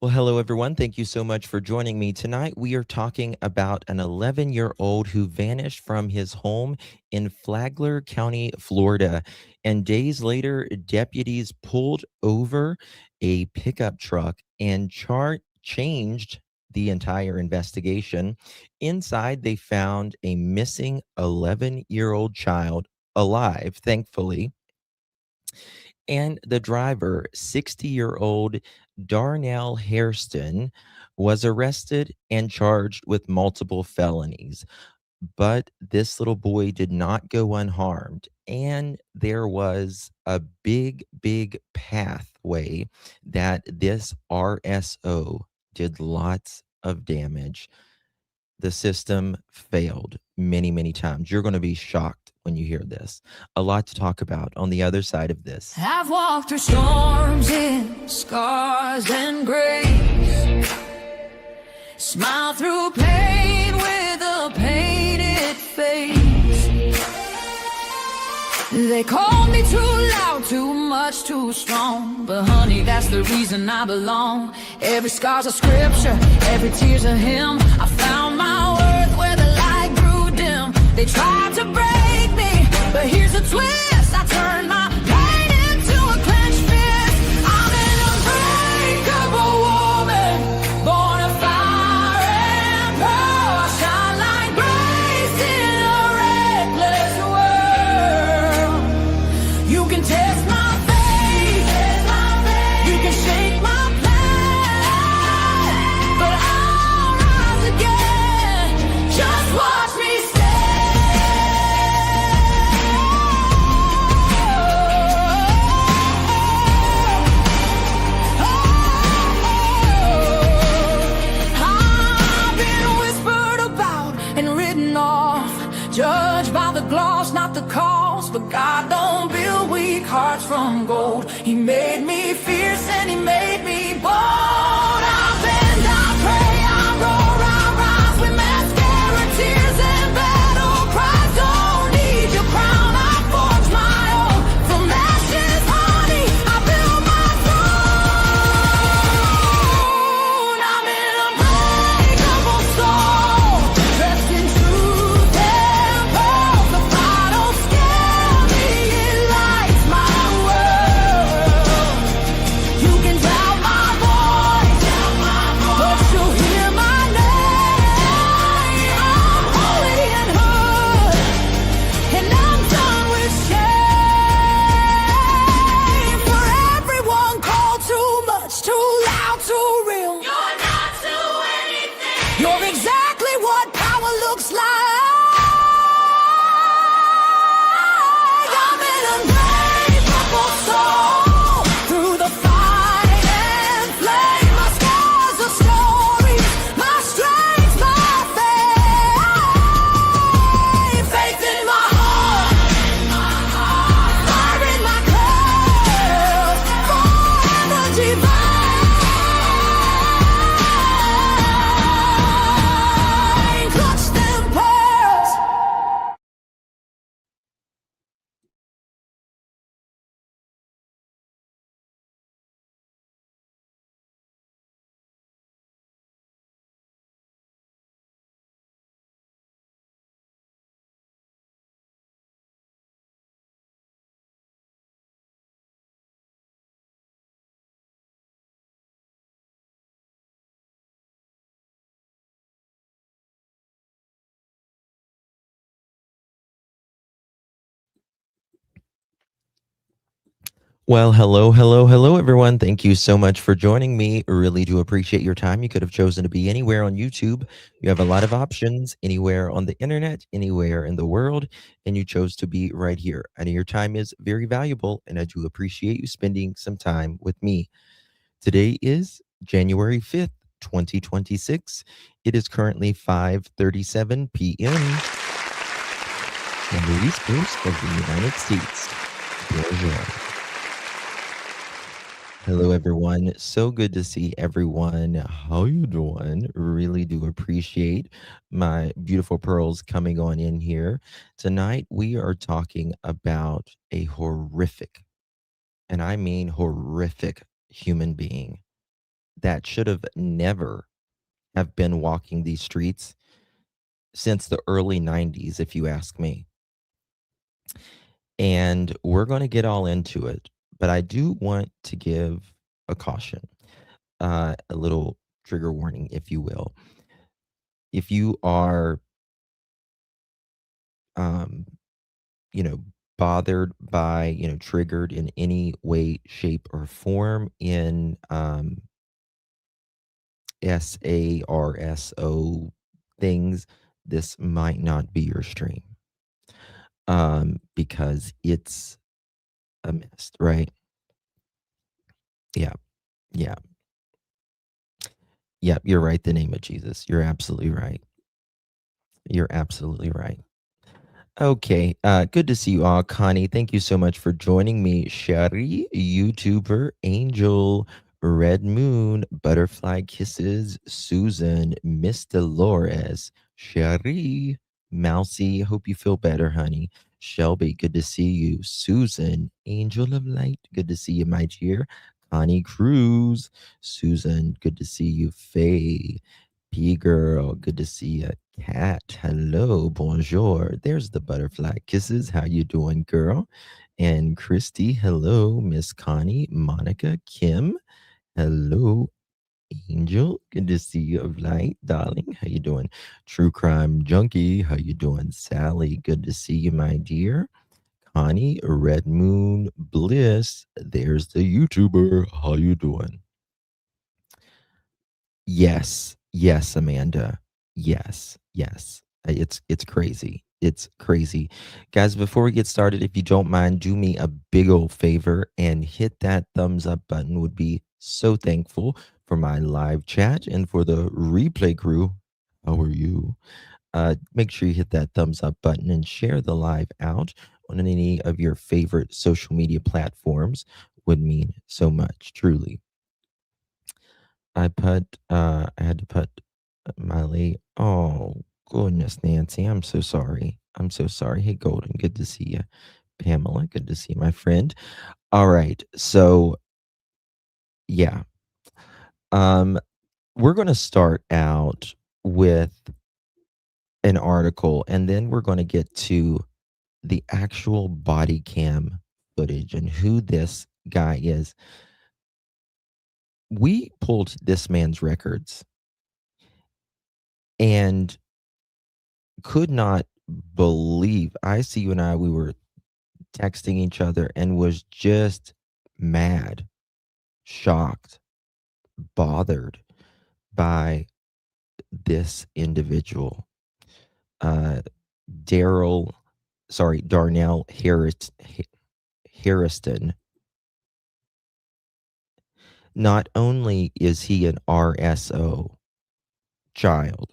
Well, hello, everyone. Thank you so much for joining me. Tonight, we are talking about an 11-year-old who vanished from his home in Flagler County, Florida. And days later, deputies pulled over a pickup truck and changed the entire investigation. Inside, they found a missing 11-year-old child alive, thankfully, and the driver, 60-year-old Darnell Hairston, was arrested and charged with multiple felonies. But this little boy did not go unharmed. And there was a big, big pathway that this RSO did lots of damage. The system failed many, many times. You're going to be shocked when you hear this. A lot to talk about on the other side of this. I've walked through storms in scars and grace, smile through pain with a painted face. They called me too loud, too much, too strong, but honey, that's the reason I belong. Every scar's a scripture, every tear's a hymn. I found my worth where the light grew dim. They tried to break me, but here's a twist. I turned my pain into a clenched fist. I'm an unbreakable woman, born of fire and pearl. I shine like grace in a reckless world. You can test my faith, you can shake my plan, but I'll rise again. Just watch me I've been whispered about and written off, judged by the gloss, not the cost. But God don't build weak hearts from gold. He made me fierce and he made me bold. I bend, I pray, I roar, I rise with mascara, tears and battle cries. Don't need your crown, I forge my own. From ashes, honey, I build my throne. I'm an unbreakable soul, dressed in truth and pearls. The fire don't scare me, it lights my world. You can doubt my voice, but you'll hear my name. I'm holy and hood, and I'm done with shame. For everyone called too much, too loud, too real. You're not to anything. You're exactly what power looks like. I'm an unbreakable soul, through the fight and flame. My scars are stories, my strength, my faith. Faith in my heart, fire in my curls, forever divine. Clutch them pearls. Well, hello, hello, hello, everyone. Thank you so much for joining me. Really do appreciate your time. You could have chosen to be anywhere on YouTube. You have a lot of options anywhere on the internet, anywhere in the world, and you chose to be right here. I know your time is very valuable, and I do appreciate you spending some time with me. Today is January 5th, 2026. It is currently 5:37 p.m. on the East Coast of the United States. Bonjour. Hello, everyone. So good to see everyone. How you doing? Really do appreciate my beautiful pearls coming on in here. Tonight, we are talking about a horrific, and I mean horrific, human being that should have never have been walking these streets since the early 90s, if you ask me. And we're going to get all into it. But I do want to give a caution, a little trigger warning, if you will. If you are, um, you know, bothered by, triggered in any way, shape, or form in SARSO things, this might not be your stream, because it's a mess, right? Yeah, yeah, yeah. You're right. The name of Jesus. You're absolutely right. You're absolutely right. Okay, good to see you all. Connie, thank you so much for joining me. Sherry, YouTuber, Angel, Red Moon, Butterfly Kisses, Susan, Miss Dolores, Sherry, Mousy, hope you feel better, honey. Shelby, good to see you. Susan, Angel of Light, good to see you, my dear. Connie Cruz, Susan, good to see you. Faye, P girl, good to see you. Cat, hello, bonjour. There's the butterfly kisses. How you doing, girl? And Christy, hello, Miss Connie, Monica, Kim, hello, Angel. Good to see you, of light, darling. How you doing? True crime junkie. How you doing, Sally? Good to see you, my dear. Connie, Red Moon, Bliss. There's the YouTuber. How you doing? Yes. Yes, Amanda. Yes. Yes. It's crazy. It's crazy. Guys, before we get started, if you don't mind, do me a big old favor and hit that thumbs up button. Would be so thankful for my live chat and for the replay crew. How are you? Make sure you hit that thumbs up button and share the live out on any of your favorite social media platforms. Would mean so much, truly. I had to put Miley. Oh, goodness, Nancy. I'm so sorry. I'm so sorry. Hey, Golden, good to see you. Pamela, good to see my friend. All right. So, yeah. Um, we're going to start out with an article and then we're going to get to the actual body cam footage and who this guy is. We pulled this man's records and could not believe. ICU and I, we were texting each other and was just mad, shocked, bothered by this individual. Uh, Darnell Hairston. Not only is he an RSO child,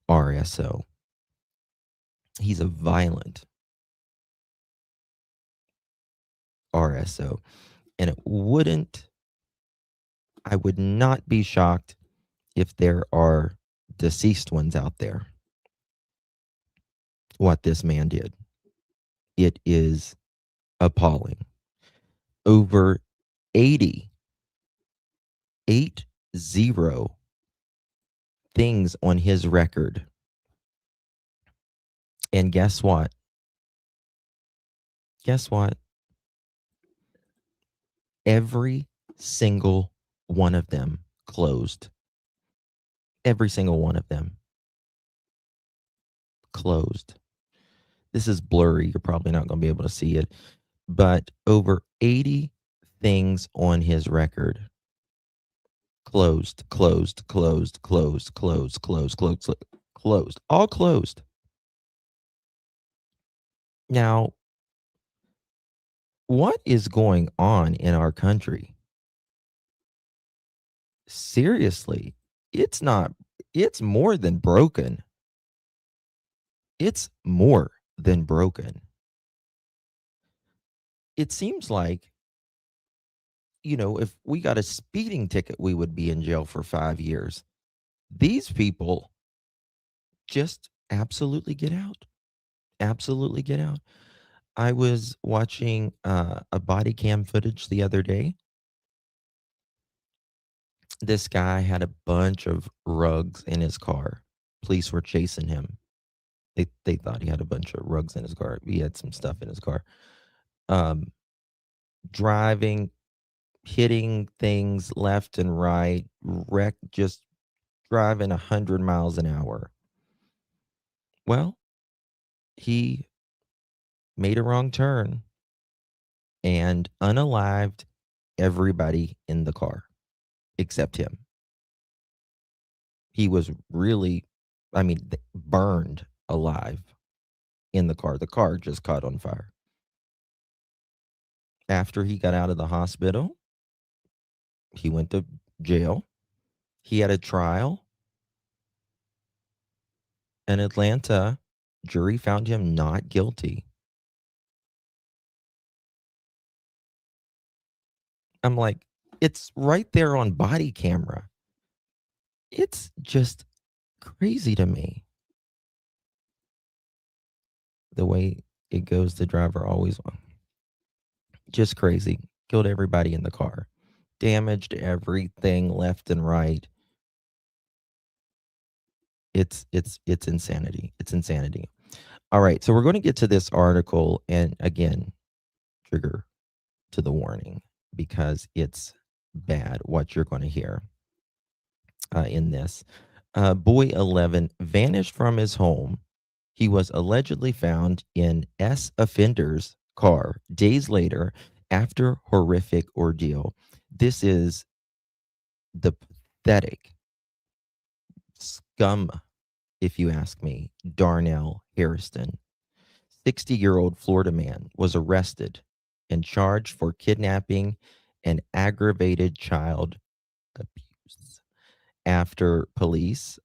RSO, he's a violent RSO. And I would not be shocked if there are deceased ones out there. What this man did. It is appalling. Over 80 things on his record. And guess what? Guess what? Every single one of them closed. Every single one of them closed. This is blurry. You're probably not going to be able to see it. But over 80 things on his record closed, closed, closed, closed, closed, closed, closed, closed, all closed. Now, what is going on in our country? Seriously, it's not, it's more than broken. It's more than broken. It seems like, if we got a speeding ticket, we would be in jail for 5 years. These people just absolutely get out. Absolutely get out. I was watching a body cam footage the other day, This guy had a bunch of rugs in his car. Police were chasing him. They thought he had a bunch of rugs in his car. He had some stuff in his car. Um, Driving, hitting things left and right, just driving 100 miles an hour. Well, he made a wrong turn and unalived everybody in the car except him. He was really, burned alive in the car. The car just caught on fire. After he got out of the hospital, he went to jail. He had a trial. In Atlanta, jury found him not guilty. I'm like, it's right there on body camera. It's just crazy to me. The way it goes, the driver always won. Just crazy. Killed everybody in the car. Damaged everything left and right. It's insanity. It's insanity. All right, so we're going to get to this article and again, trigger to the warning because it's bad what you're going to hear in this. Boy 11 vanished from his home. He was allegedly found in S offender's car days later after horrific ordeal. This is the pathetic scum, if you ask me. Darnell Hairston, 60-year-old Florida man, was arrested and charged for kidnapping and aggravated child abuse after police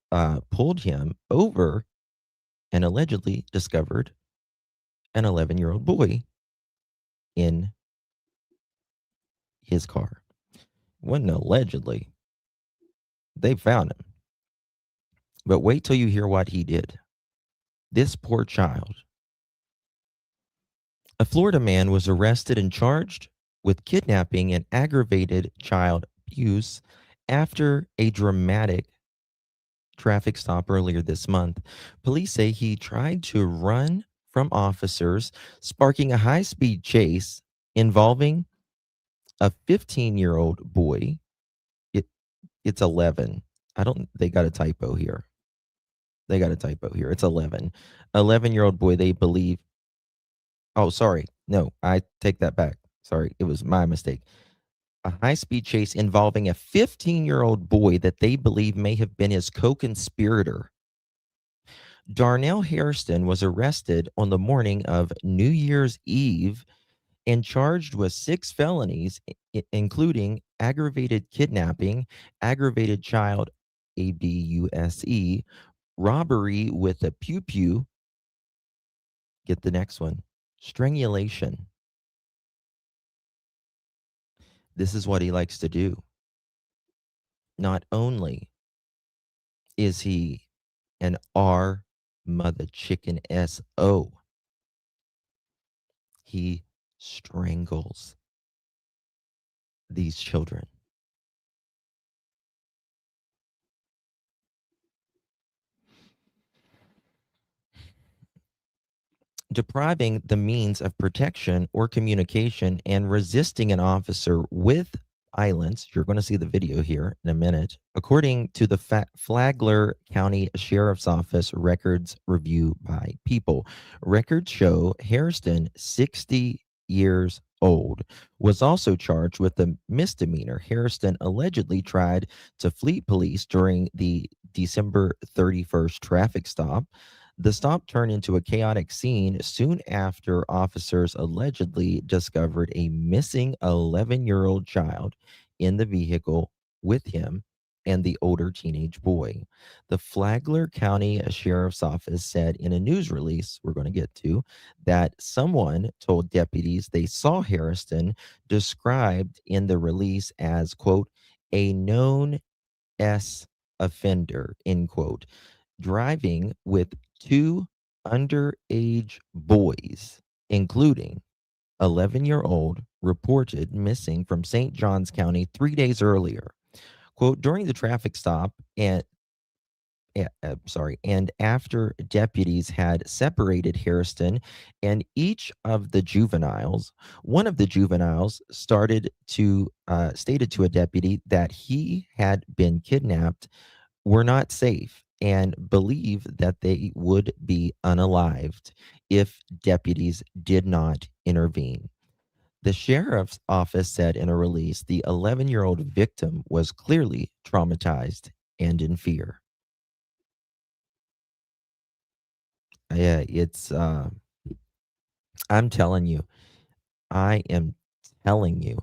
pulled him over and allegedly discovered an 11-year-old boy in his car. Wasn't allegedly. They found him. But wait till you hear what he did. This poor child. A Florida man was arrested and charged with kidnapping and aggravated child abuse after a dramatic traffic stop earlier this month. Police say he tried to run from officers, sparking a high-speed chase involving a 15-year-old boy. It's 11. They got a typo here. It's 11. 11-year-old boy, they believe. Oh, sorry. No, I take that back. Sorry, it was my mistake. A high-speed chase involving a 15-year-old boy that they believe may have been his co-conspirator. Darnell Hairston was arrested on the morning of New Year's Eve and charged with 6 felonies, including aggravated kidnapping, aggravated child abuse, robbery with a pew-pew. Get the next one. Strangulation. This is what he likes to do. Not only is he an R mother chicken SO, he strangles these children. Depriving the means of protection or communication and resisting an officer with violence. You're going to see the video here in a minute. According to the Flagler County Sheriff's Office records review by People, records show Hairston, 60 years old, was also charged with a misdemeanor. Hairston allegedly tried to flee police during the December 31st traffic stop. The stop turned into a chaotic scene soon after officers allegedly discovered a missing 11-year-old child in the vehicle with him and the older teenage boy. The Flagler County Sheriff's Office said in a news release we're going to get to that someone told deputies they saw Hairston, described in the release as, quote, a known S offender, end quote, driving with 2 underage boys, including 11-year-old reported missing from St. Johns County 3 days earlier. Quote, during the traffic stop, and after deputies had separated Hairston and each of the juveniles, one of the juveniles stated to a deputy that he had been kidnapped, were not safe, and believed that they would be unalived if deputies did not intervene. The sheriff's office said in a release the 11-year-old victim was clearly traumatized and in fear. Yeah, I'm telling you, I am telling you,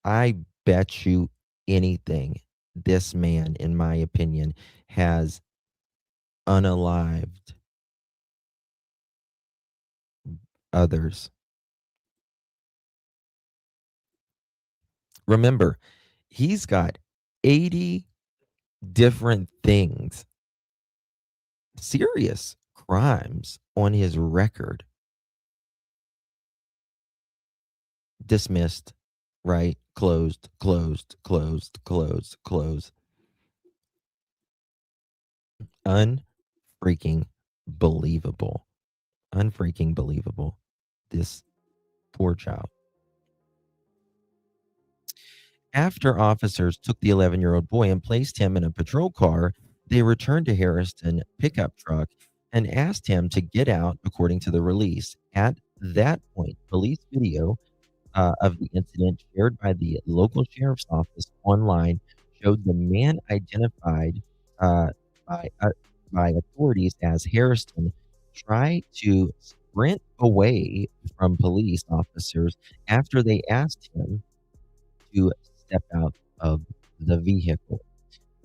I bet you anything, this man, in my opinion, has unalived others. Remember, he's got 80 different things, serious crimes on his record. Dismissed, right? Closed, closed, closed, closed, closed. Unfreaking believable. Unfreaking believable. This poor child. After officers took the 11-year-old boy and placed him in a patrol car, they returned to Harrison pickup truck and asked him to get out, according to the release. At that point, police video of the incident shared by the local sheriff's office online showed the man identified uh, by, uh, by authorities as Harrison try to sprint away from police officers after they asked him to step out of the vehicle.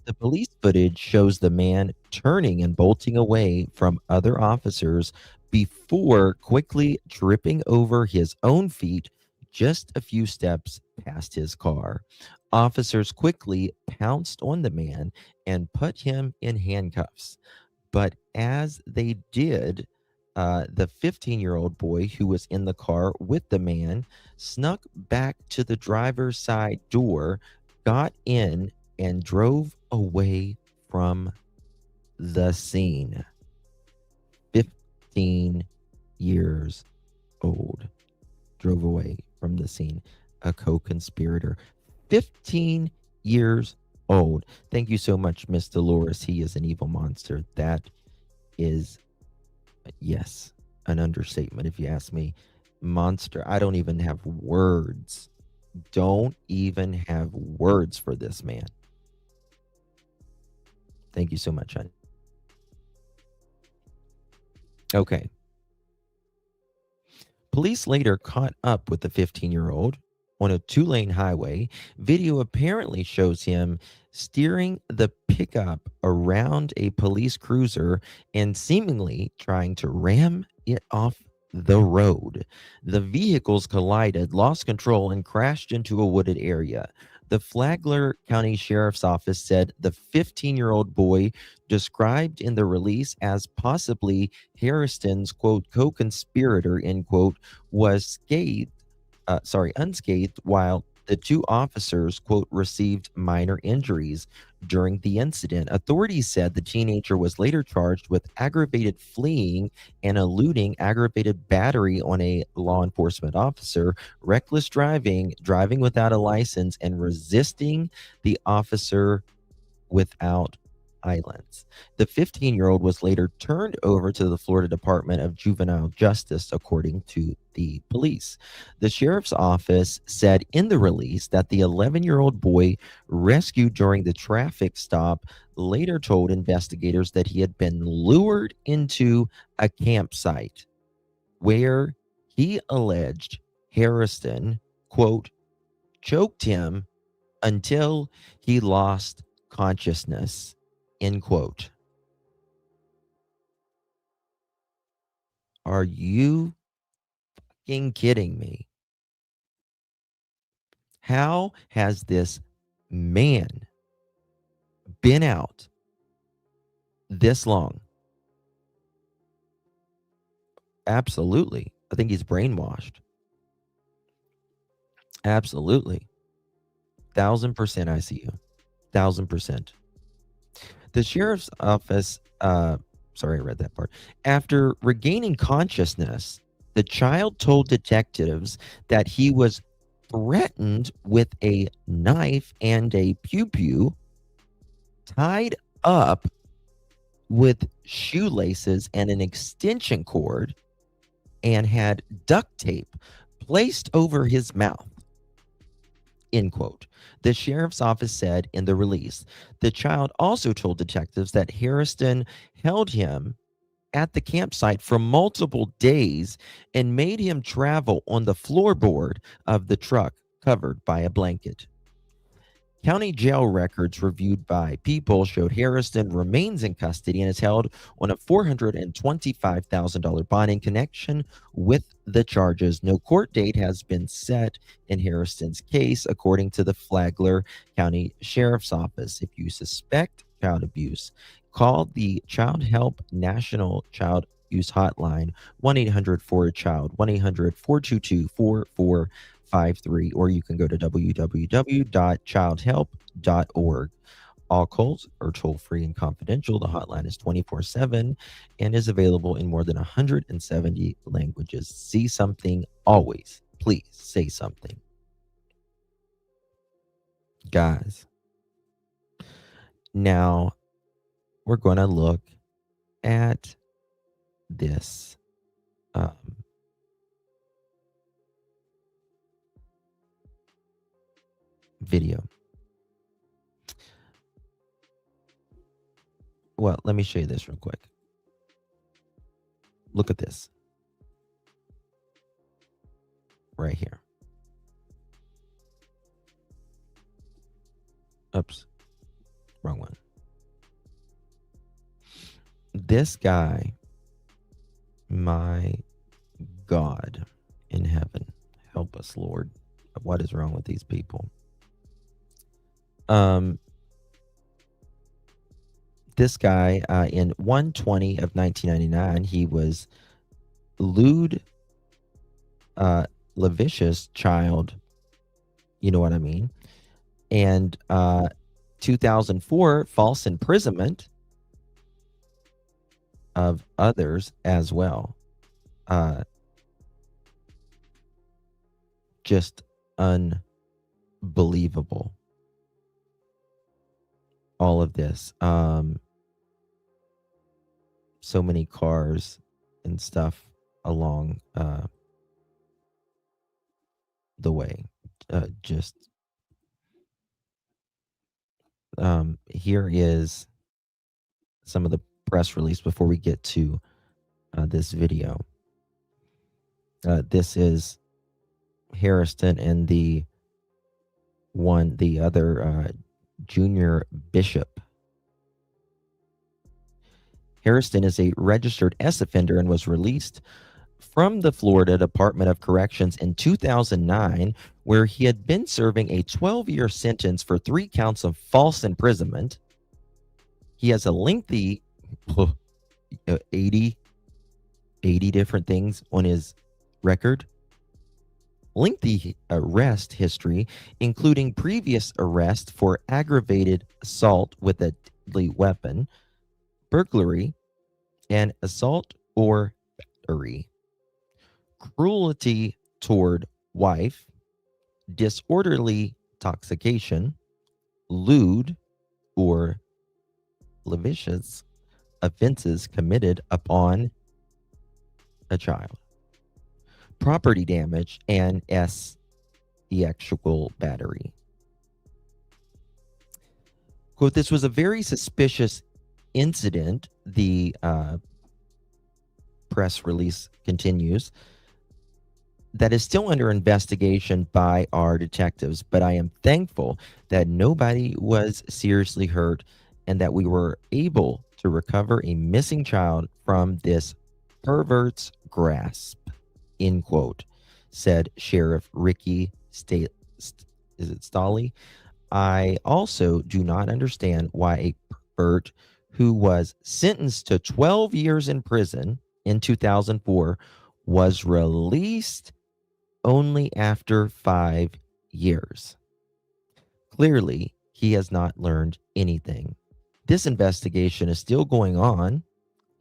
The police footage shows the man turning and bolting away from other officers before quickly tripping over his own feet just a few steps past his car. Officers quickly pounced on the man and put him in handcuffs. But as they did, the 15-year-old boy who was in the car with the man snuck back to the driver's side door, got in, and drove away from the scene. 15 years old. Drove away from the scene. A co conspirator. 15 years old. Thank you so much, Miss Dolores. He is an evil monster. That is, yes, an understatement, if you ask me. Monster. I don't even have words. Don't even have words for this man. Thank you so much, honey. Okay. Police later caught up with the 15-year-old on a two-lane highway. Video apparently shows him steering the pickup around a police cruiser and seemingly trying to ram it off the road. The vehicles collided, lost control, and crashed into a wooded area. The Flagler County Sheriff's Office said the 15-year-old boy, described in the release as possibly Harrison's quote co-conspirator end quote, was unscathed, while the two officers quote received minor injuries during the incident. Authorities said the teenager was later charged with aggravated fleeing and eluding, aggravated battery on a law enforcement officer, reckless driving, driving without a license, and resisting the officer without violence. The 15-year-old was later turned over to the Florida Department of Juvenile Justice, according to the police. The sheriff's office said in the release that the 11-year-old boy rescued during the traffic stop later told investigators that he had been lured into a campsite where he alleged Harrison, quote, choked him until he lost consciousness, end quote. Are you fucking kidding me? How has this man been out this long? Absolutely. I think he's brainwashed. Absolutely. 1,000% I see you. 1,000%. The sheriff's office, sorry, I read that part. After regaining consciousness, the child told detectives that he was threatened with a knife and a pew-pew, tied up with shoelaces and an extension cord, and had duct tape placed over his mouth. End quote. The sheriff's office said in the release. The child also told detectives that Hairston held him at the campsite for multiple days and made him travel on the floorboard of the truck covered by a blanket. County jail records reviewed by People showed Hairston remains in custody and is held on a $425,000 bond in connection with the charges. No court date has been set in Hairston's case, according to the Flagler County Sheriff's Office. If you suspect child abuse, call the Child Help National Child Abuse Hotline, 1-800-4-CHILD, 1-800-422-4453, or you can go to www.childhelp.org. All calls are toll-free and confidential. The hotline is 24/7 and is available in more than 170 languages. See something always. Please say something. Guys, now we're going to look at this video. Well, let me show you this real quick. Look at this. Right here. Oops. Wrong one. This guy, my God in heaven, help us, Lord. What is wrong with these people? This guy, in 1/20 of 1999, he was lewd, lascivious child. You know what I mean? And 2004, false imprisonment of others as well. Just unbelievable. All of this. So many cars and stuff along the way. Here is some of the press release before we get to this video. This is Hairston and the other junior bishop. Hairston is a registered S offender and was released from the Florida Department of Corrections in 2009, where he had been serving a 12-year sentence for 3 counts of false imprisonment. He has a lengthy 80 different things on his record. Lengthy arrest history, including previous arrest for aggravated assault with a deadly weapon, burglary, and assault or battery, cruelty toward wife, disorderly intoxication, lewd or lascivious offenses committed upon a child, property damage, and sexual battery. Quote, this was a very suspicious incident, the press release continues, that is still under investigation by our detectives, but I am thankful that nobody was seriously hurt and that we were able to recover a missing child from this pervert's grasp, end quote, said Sheriff Ricky Stolley. I also do not understand why a pervert who was sentenced to 12 years in prison in 2004 was released only after 5 years. Clearly, he has not learned anything. This investigation is still going on,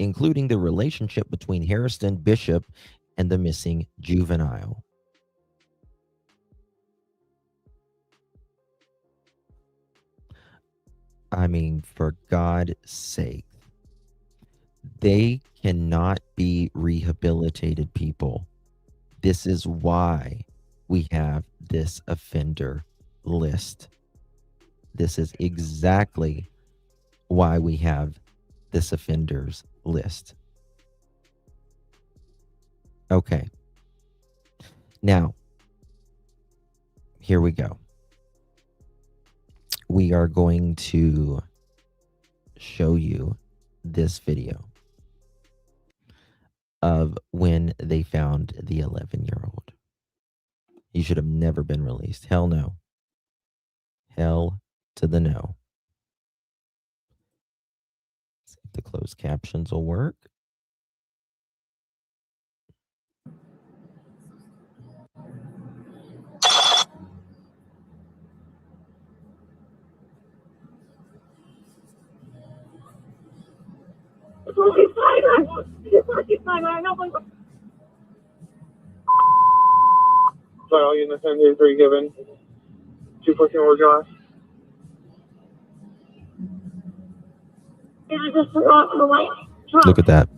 including the relationship between Hairston Bishop and the missing juvenile. I mean, for God's sake, they cannot be rehabilitated, people. This is why we have this offender list. This is exactly why we have this offenders list. Okay. Now, here we go. We are going to show you this video of when they found the 11-year-old. He should have never been released. Hell no. Hell to the no. Let's see if the closed captions will work. Sorry, all units and 3 given. 214 word Josh. I just forgot the white truck. Look at that.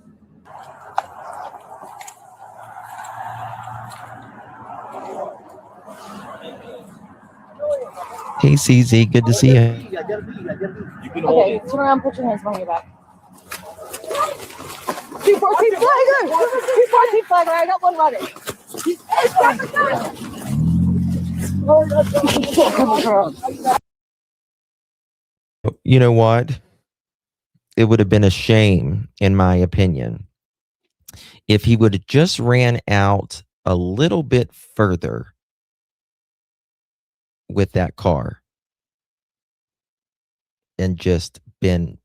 Hey, CZ, good to see you. Okay, turn around, put your hands behind your back. 214 Flagler! 214 Flagler, I got one running. You know what? It would have been a shame, in my opinion, if he would have just ran out a little bit further with that car and just been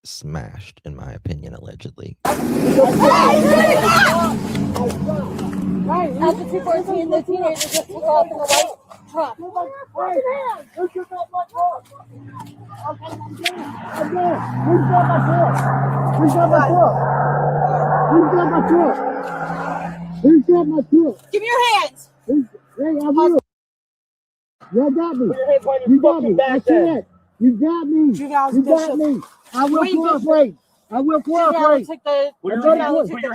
smashed, in my opinion, allegedly. After 214, the teenager just took off in the white truck. Who's got my truck? Give me your hands! Hey, I will. You got me. You got me. I said, you got me. You got me. I will cooperate. I will cooperate. Took the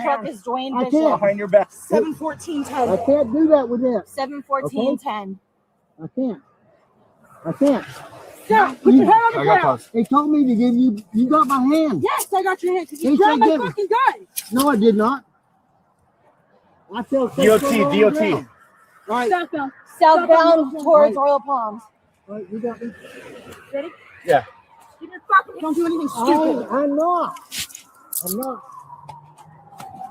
truck is Dwayne I Bishop. can't. Behind your back. 71410. I can't do that with them. 71410. I can't. I can't. Stop! Put your hand on the ground. They told me to give you. You got my hand. Yes, I got your hand because you They grabbed said my give it. fucking gun. No, I did not. I felt DOT. All right. Southbound towards Royal Palms. All right, you got me. Ready? Yeah. Give your fucking. Don't do anything stupid. I'm not. I'm not.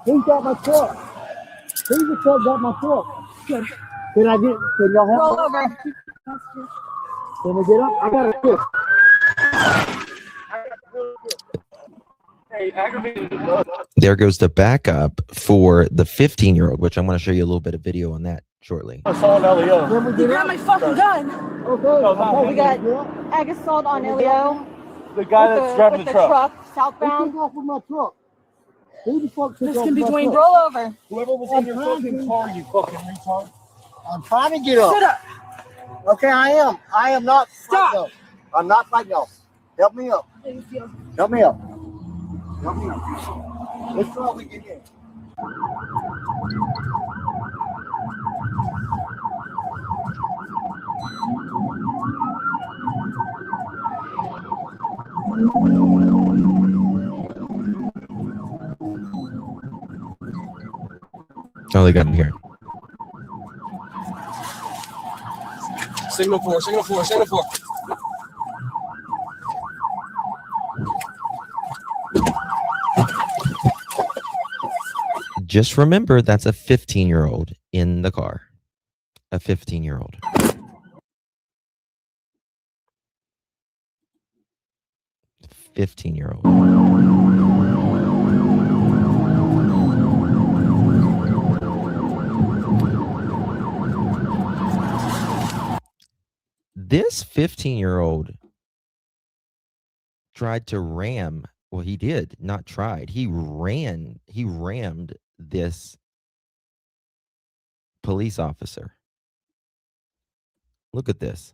Who's got my truck? Who's the truck got my truck? Good. Can I get? Can y'all help? Roll over. Can we get up? I got a kiss. Hey, aggravated. There goes the backup for the 15-year-old, which I'm going to show you a little bit of video on that shortly. Assault LEO. Can we You get grabbed up? my fucking gun. Okay. We got ag assault on Elio. The guy that's driving with the truck. Who Southbound. took off with my truck? Who the fuck took This off can be with my Dwayne. truck? Roll over. Whoever was in your fucking car, you fucking retard. I'm trying to get up. Sit up. Okay, I am. I am not. Stop. fighting. I'm not fighting y'all. Help me up. Help me up. Help me up. Let's try we get in. Oh, they got him here. Signal 4, signal 4, signal 4. Just remember, that's a 15-year-old in the car. A 15-year-old. This 15-year-old tried to ram. Well, he did not tried. He rammed this police officer. Look at this.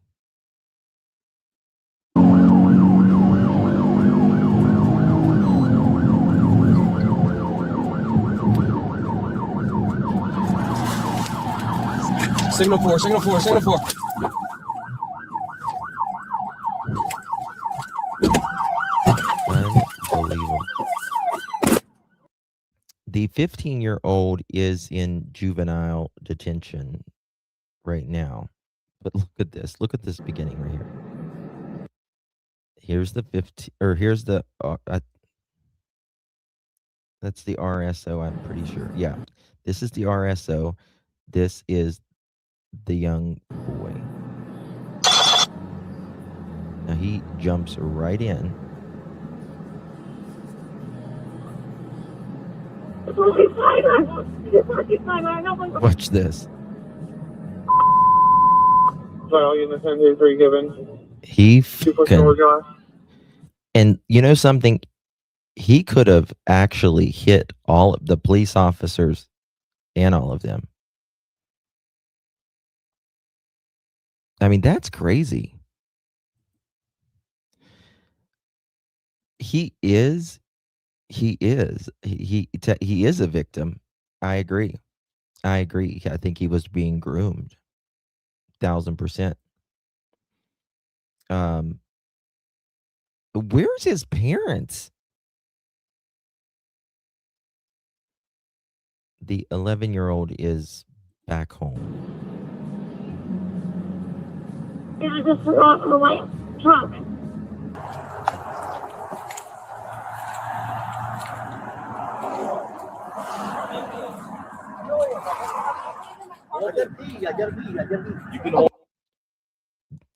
Signal 4, signal 4, signal 4. Unbelievable. The 15-year-old is in juvenile detention right now. But look at this. Look at this beginning right here. Here's the 15, or here's the that's the RSO, I'm pretty sure. Yeah. This is the RSO. This is the young boy. Now he jumps right in. Watch this. All units 10-3 given. He fucking, and you know something? He could have actually hit all of the police officers and all of them. I mean, that's crazy. He is a victim. I agree. I think he was being groomed. 1000%. Where's his parents? The 11-year-old is back home. I just forgot the white truck.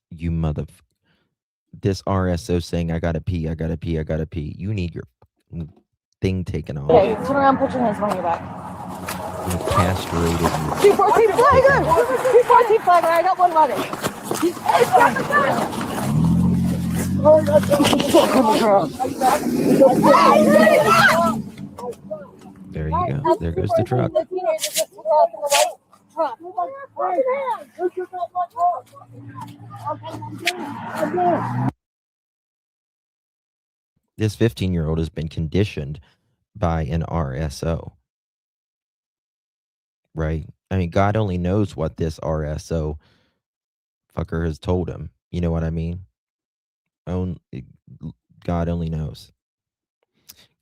You mother. This RSO saying, I gotta pee, I gotta pee, I gotta pee. You need your thing taken off. Okay, turn around, put your hands behind your back. You castrated you. 214 Flagler! 214 Flagler, I got one luggage. There you go. There goes the truck. This 15-year-old has been conditioned by an RSO. Right? I mean, God only knows what this RSO fucker has told him. You know what I mean? God only knows.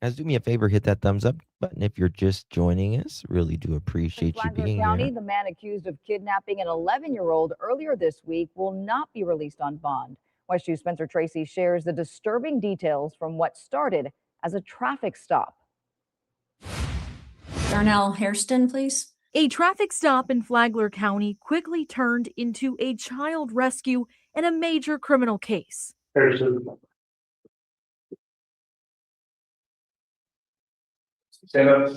Guys, do me a favor, hit that thumbs up button if you're just joining us. Really do appreciate you being Flagler County, here. the man accused of kidnapping an 11-year-old earlier this week will not be released on bond. West 2's Spencer Tracy shares the disturbing details from what started as a traffic stop. Darnell Hairston, please. A traffic stop in Flagler County quickly turned into a child rescue and a major criminal case. Hairston. Stand up.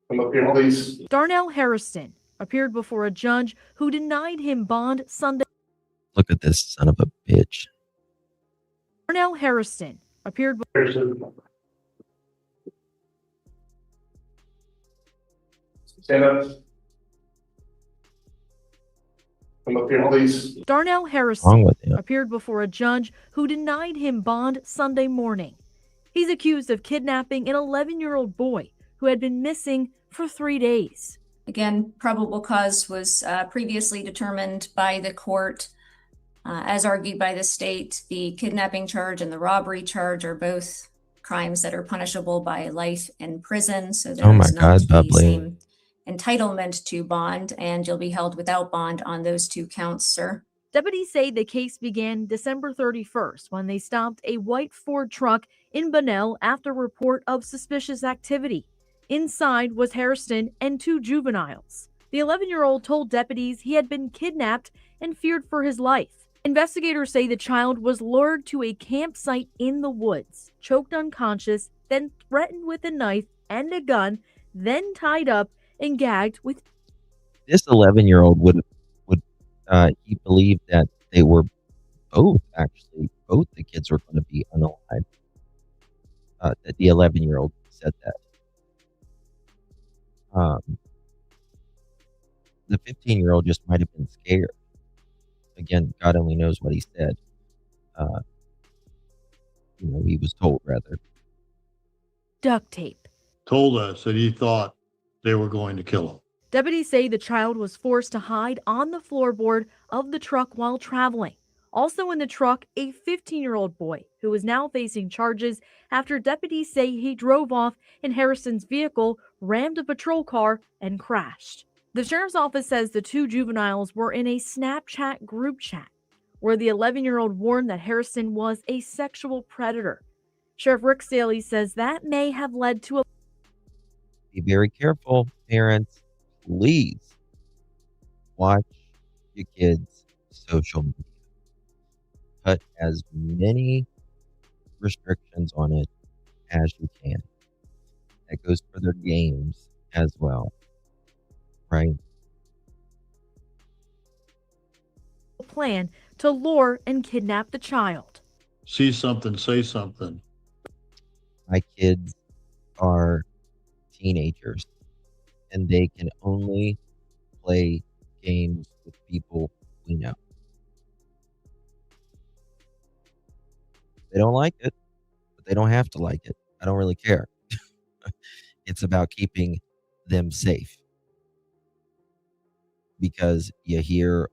Come up here, please. Darnell Hairston appeared before a judge who denied him bond Sunday. Look at this son of a bitch. Darnell Hairston appeared Hairston. Stand up. Come up here, please. Darnell What's Hairston wrong with him? appeared before a judge who denied him bond Sunday morning. He's accused of kidnapping an 11-year-old boy who had been missing for 3 days. Again, probable cause was previously determined by the court. As argued by the state, the kidnapping charge and the robbery charge are both crimes that are punishable by life in prison. So there is not the same entitlement to bond, and you'll be held without bond on those two counts, sir. Deputies say the case began December 31st when they stopped a white Ford truck in Bunnell after report of suspicious activity. Inside was Hairston and 2 juveniles. The 11-year-old told deputies he had been kidnapped and feared for his life. Investigators say the child was lured to a campsite in the woods, choked unconscious, then threatened with a knife and a gun, then tied up and gagged with. This 11-year-old would He believed that they were both the kids were going to be unalive. That the 11-year-old said that. The 15-year-old just might have been scared. Again, God only knows what he said. He was told, rather. Duct tape. Told us that he thought they were going to kill him. Deputies say the child was forced to hide on the floorboard of the truck while traveling. Also in the truck, a 15-year-old boy who is now facing charges after deputies say he drove off in Hairston's vehicle, rammed a patrol car, and crashed. The sheriff's office says the two juveniles were in a Snapchat group chat where the 11-year-old warned that Hairston was a sexual predator. Sheriff Rick Staley says that may have led to a... Be very careful, parents. Please watch your kids' social media. Put as many restrictions on it as you can. That goes for their games as well, right? plan to lure and kidnap the child. See something, say something. My kids are teenagers, and they can only play games with people we know. They don't like it, but they don't have to like it. I don't really care. It's about keeping them safe. Because you hear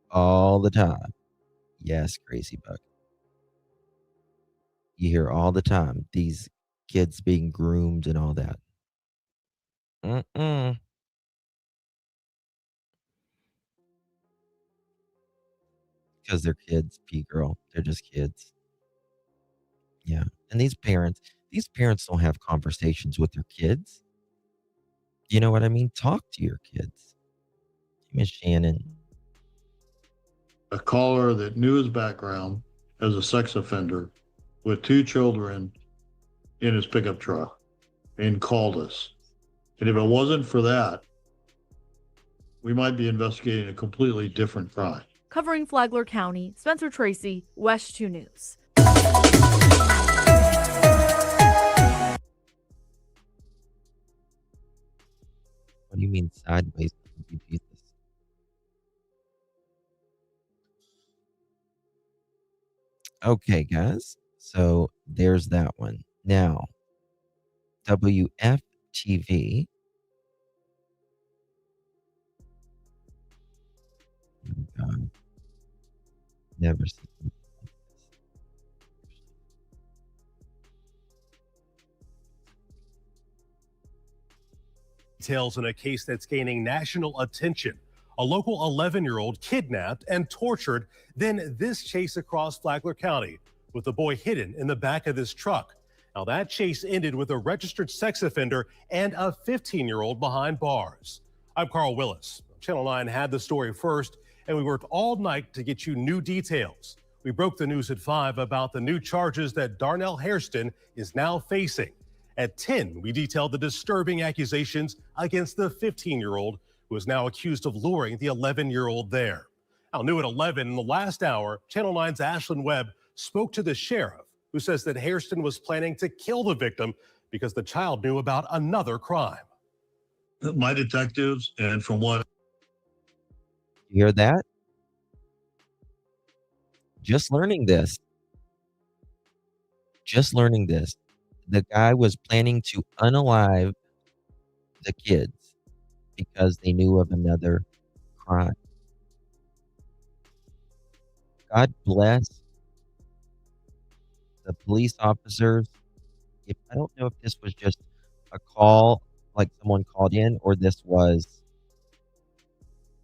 all the time, yes, Crazy Buck. You hear all the time these kids being groomed and all that. Because they're kids, P-girl. They're just kids. Yeah. And these parents don't have conversations with their kids. You know what I mean? Talk to your kids. Miss Shannon. A caller that knew his background as a sex offender with 2 children in his pickup truck and called us. And if it wasn't for that, we might be investigating a completely different crime. Covering Flagler County, Spencer Tracy, West 2 News. What do you mean sideways? Jesus. Okay, guys. So there's that one. Now, WFTV. Oh, God. Never seen anything like this. Details in a case that's gaining national attention. A local 11-year-old kidnapped and tortured, then this chase across Flagler County with the boy hidden in the back of this truck. Now that chase ended with a registered sex offender and a 15-year-old behind bars. I'm Carl Willis. Channel 9 had the story first, and we worked all night to get you new details. We broke the news at 5 about the new charges that Darnell Hairston is now facing. At 10, we detailed the disturbing accusations against the 15-year-old who is now accused of luring the 11-year-old there. Now, new at 11 in the last hour, Channel 9's Ashlyn Webb spoke to the sheriff, who says that Hairston was planning to kill the victim because the child knew about another crime. My detectives, and from what... You hear that? Just learning this. The guy was planning to unalive the kids because they knew of another crime. God bless the police officers. I don't know if this was just a call, like someone called in, or this was,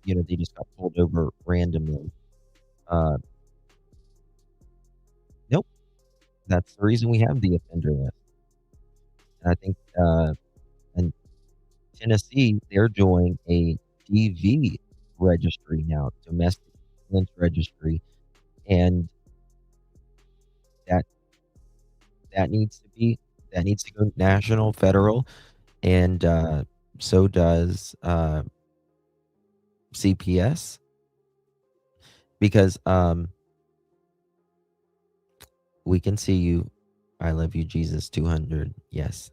they just got pulled over randomly. Nope. That's the reason we have the offender list. And I think in Tennessee, they're doing a DV registry now, domestic violence registry, and that needs to go national, federal, and so does CPS. because we can see you. I love you, Jesus 200. Yes.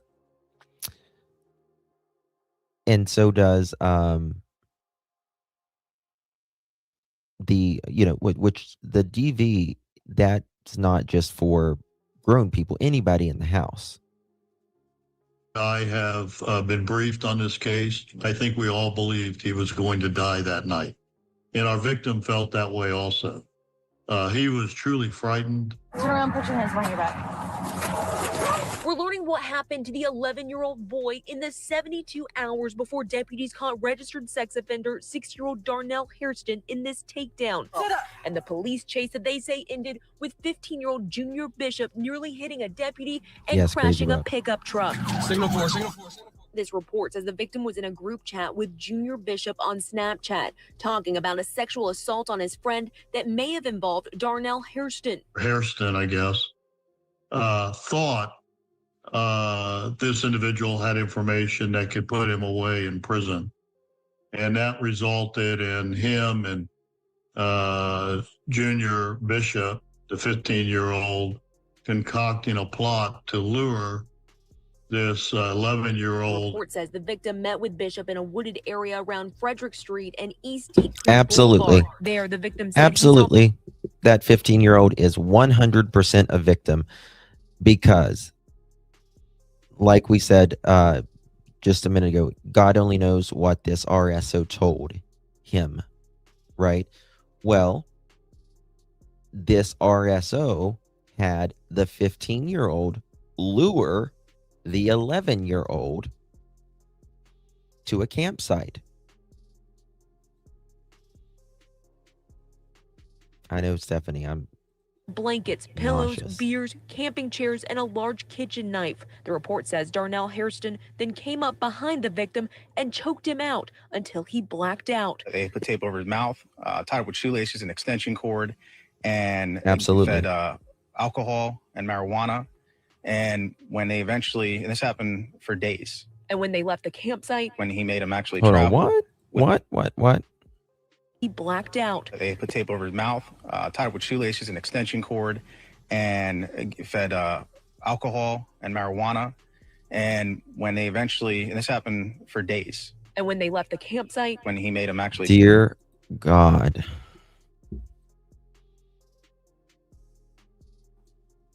And so does the, which the DV, that's not just for grown people, anybody in the house. I have been briefed on this case. I think we all believed he was going to die that night. And our victim felt that way also. He was truly frightened. Turn around, put your hands behind your back. We're learning what happened to the 11-year-old boy in the 72 hours before deputies caught registered sex offender 6-year-old Darnell Hairston in this takedown. And the police chase that they say ended with 15-year-old Junior Bishop nearly hitting a deputy and crashing a pickup truck. Signal 4, signal 4, signal 4. This report says the victim was in a group chat with Junior Bishop on Snapchat, talking about a sexual assault on his friend that may have involved Darnell Hairston. Hairston, I guess, thought this individual had information that could put him away in prison. And that resulted in him and Junior Bishop, the 15-year-old, concocting a plot to lure this 11-year-old. The report says the victim met with Bishop in a wooded area around Frederick Street and East Street. Absolutely. There, the victim said absolutely. That 15-year-old is 100% a victim because, like we said just a minute ago, God only knows what this RSO told him, right? Well, this RSO had the 15-year-old lure the 11-year-old to a campsite. I know, Stephanie, I'm blankets, pillows, nauseous. beers, camping chairs, and a large kitchen knife. The report says Darnell Hairston then came up behind the victim and choked him out until he blacked out. They put tape over his mouth, tied it with shoelaces and extension cord, and absolutely fed alcohol and marijuana. And when they eventually, and this happened for days. And when they left the campsite, when he made him actually hold travel. on, what? He blacked out. They put tape over his mouth, tied it with shoelaces and extension cord, and fed alcohol and marijuana. And when they eventually, and this happened for days. And when they left the campsite, when he made him actually. Dear God.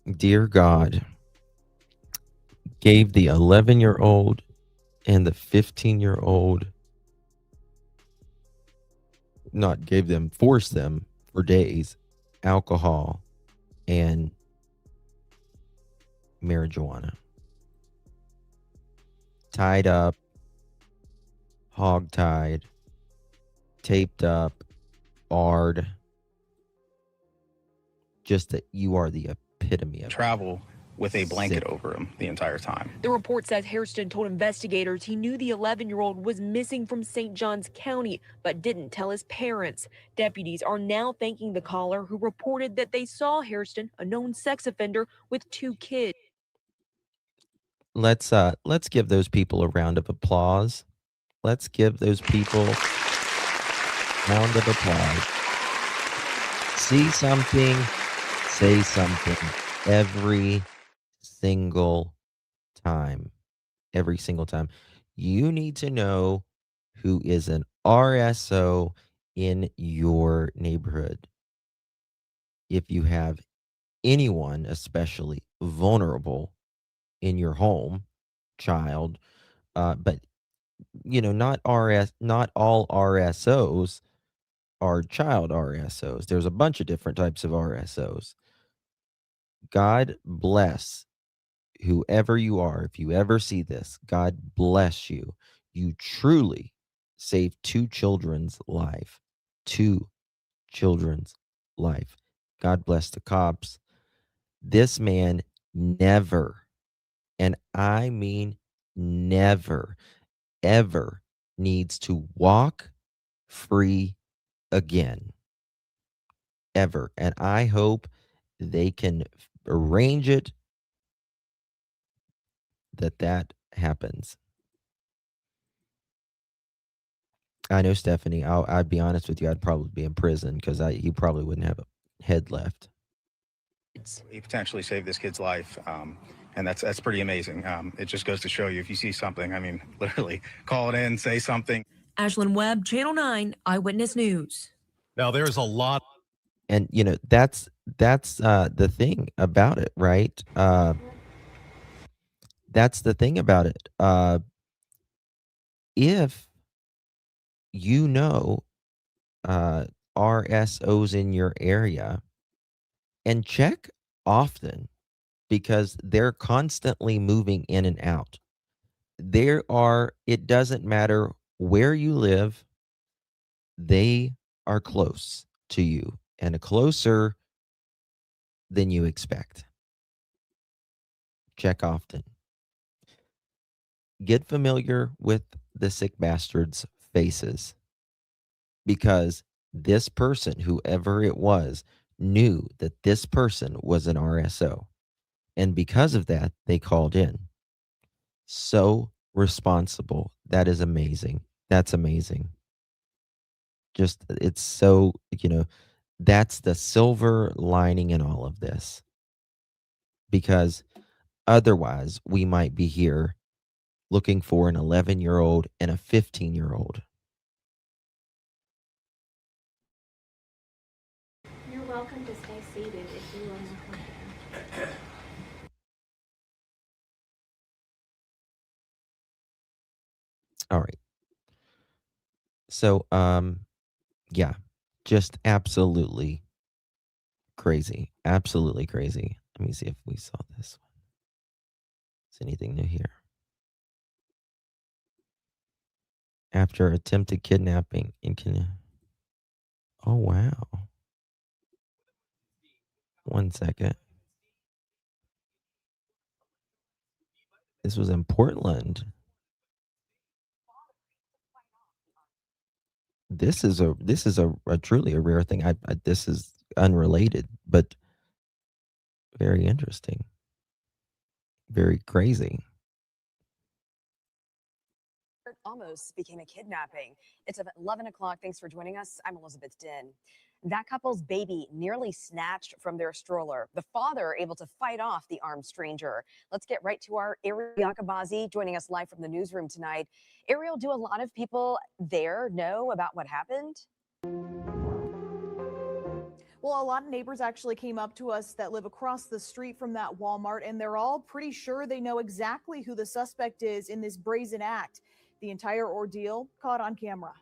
Dear God. Gave the 11-year-old and the 15-year-old, not gave them, forced them for days, alcohol and marijuana. Tied up, hog-tied, taped up, barred. Just that you are the epitome of travel with a blanket sick. Over him the entire time. The report says Hairston told investigators he knew the 11-year-old was missing from St. Johns County, but didn't tell his parents. Deputies are now thanking the caller who reported that they saw Hairston, a known sex offender, with 2 kids. Let's give those people a round of applause. Let's give those people a round of applause. See something, say something. Every single time. You need to know who is an RSO in your neighborhood. If you have anyone, especially vulnerable in your home, child, but not all RSOs are child RSOs. There's a bunch of different types of RSOs. God bless whoever you are. If you ever see this, God bless you. You truly saved 2 children's life. 2 children's life. God bless the cops. This man never, and I mean never, ever needs to walk free again. Ever. And I hope they can arrange it that happens. I know, Stephanie. I'd be honest with you. I'd probably be in prison because he probably wouldn't have a head left. He potentially saved this kid's life, and that's pretty amazing. It just goes to show you, if you see something, I mean, literally call it in, say something. Ashlyn Webb, Channel 9 Eyewitness News. Now, there's a lot. And that's the thing about it, right? That's the thing about it. If you know RSOs in your area, and check often, because they're constantly moving in and out. It doesn't matter where you live, they are close to you and closer than you expect. Check often. Get familiar with the sick bastards' faces, because this person, whoever it was, knew that this person was an RSO. And because of that, they called in. So responsible. That is amazing. That's amazing. Just, it's so, that's the silver lining in all of this. Because otherwise, we might be here looking for an 11-year-old and a 15-year-old. You're welcome to stay seated if you want to come in. All right. So, yeah, just absolutely crazy. Absolutely crazy. Let me see if we saw this one. Is anything new here? After attempted kidnapping oh, wow. 1 second. This was in Portland. This is a truly a rare thing. This is unrelated, but very interesting. Very crazy. Almost became a kidnapping. It's at 11 o'clock. Thanks for joining us. I'm Elizabeth Din. That couple's baby nearly snatched from their stroller. The father able to fight off the armed stranger. Let's get right to our Ariel Yakabazi joining us live from the newsroom tonight. Ariel, do a lot of people there know about what happened? Well, a lot of neighbors actually came up to us that live across the street from that Walmart, and they're all pretty sure they know exactly who the suspect is in this brazen act. The entire ordeal caught on camera.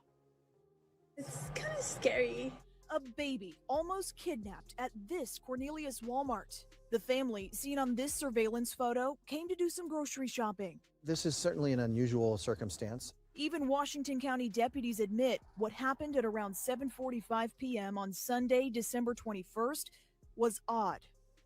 It's kind of scary. A baby almost kidnapped at this Cornelius Walmart. The family, seen on this surveillance photo, came to do some grocery shopping. This is certainly an unusual circumstance. Even Washington County deputies admit what happened at around 7:45 p.m. on Sunday, December 21st, was odd,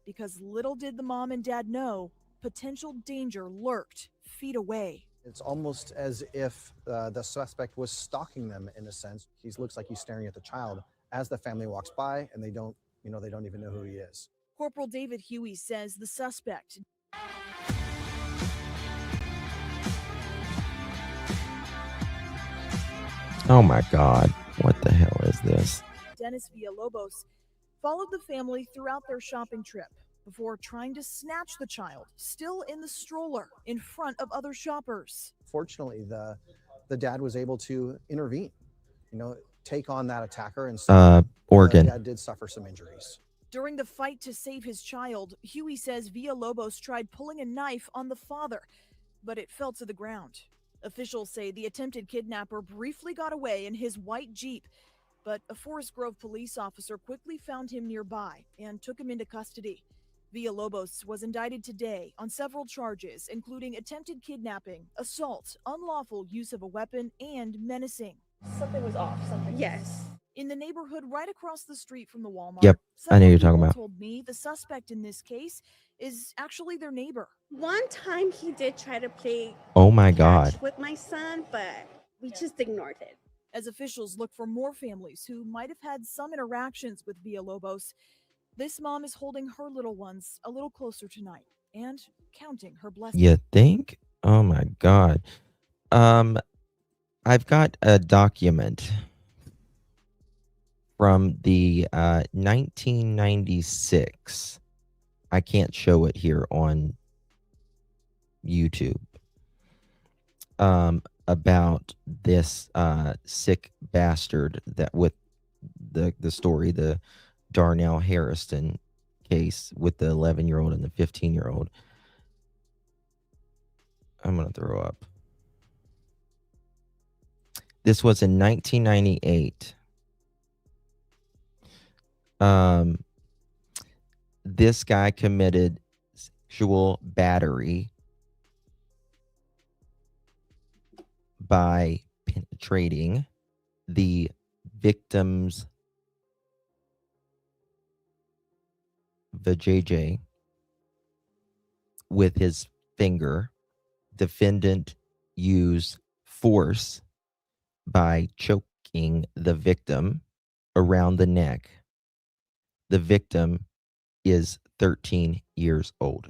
because little did the mom and dad know potential danger lurked feet away. It's almost as if the suspect was stalking them in a sense. He looks like he's staring at the child as the family walks by, and they don't even know who he is. Corporal David Huey says the suspect. Oh my God. What the hell is this? Dennis Villalobos followed the family throughout their shopping trip before trying to snatch the child, still in the stroller, in front of other shoppers. Fortunately, the dad was able to intervene, take on that attacker, and Oregon. The dad did suffer some injuries. During the fight to save his child, Huey says Villalobos tried pulling a knife on the father, but it fell to the ground. Officials say the attempted kidnapper briefly got away in his white Jeep, but a Forest Grove police officer quickly found him nearby and took him into custody. Villalobos was indicted today on several charges, including attempted kidnapping, assault, unlawful use of a weapon, and menacing. Something was off. Yes. In the neighborhood right across the street from the Walmart. Yep, I know several you're talking people about. told me the suspect in this case is actually their neighbor. One time he did try to play Oh my God. with my son, but we just ignored it. As officials look for more families who might have had some interactions with Villalobos, this mom is holding her little ones a little closer tonight and counting her blessings. You think? Oh my God. I've got a document from the 1996. I can't show it here on YouTube. About this sick bastard that with the story, the Darnell Hairston case with the 11-year-old and the 15-year-old. I'm gonna throw up. This was in 1998. This guy committed sexual battery by penetrating the victim's vajayjay with his finger. Defendant used force by choking the victim around the neck. The victim is 13 years old.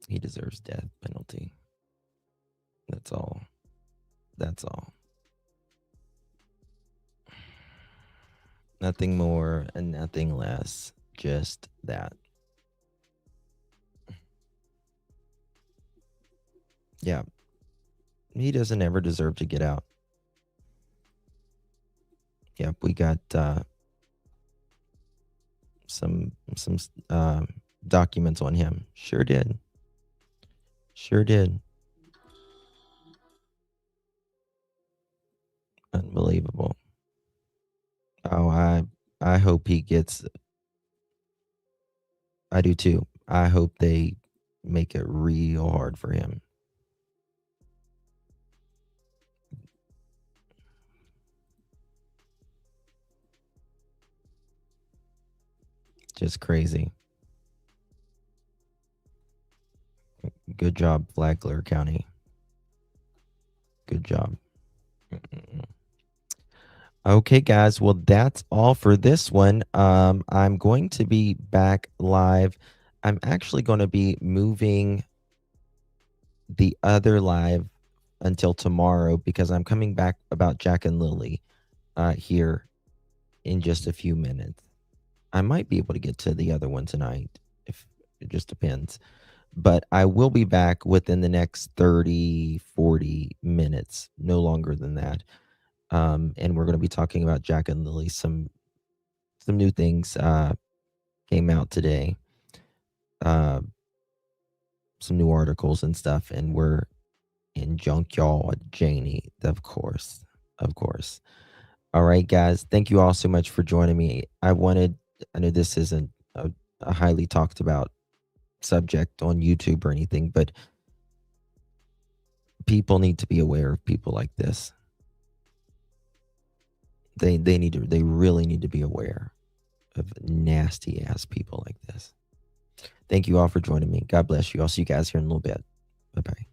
He deserves death penalty. That's all. That's all. Nothing more and nothing less. Just that. Yeah. He doesn't ever deserve to get out. Yep, we got some documents on him. Sure did. Sure did. Unbelievable. Oh, I hope he gets. I do too. I hope they make it real hard for him. Just crazy. Good job, Flagler County. Good job. Okay, guys. Well, that's all for this one. I'm going to be back live. I'm actually going to be moving the other live until tomorrow because I'm coming back about Jack and Lily here in just a few minutes. I might be able to get to the other one tonight. If it just depends. But I will be back within the next 30, 40 minutes, no longer than that. And we're going to be talking about Jack and Lily. Some new things came out today. Some new articles and stuff. And we're in Junkyard Janie, of course. Of course. All right, guys. Thank you all so much for joining me. I know this isn't a highly talked about subject on YouTube or anything, but people need to be aware of people like this. They really need to be aware of nasty ass people like this. Thank you all for joining me. God bless you. I'll see you guys here in a little bit. Bye-bye.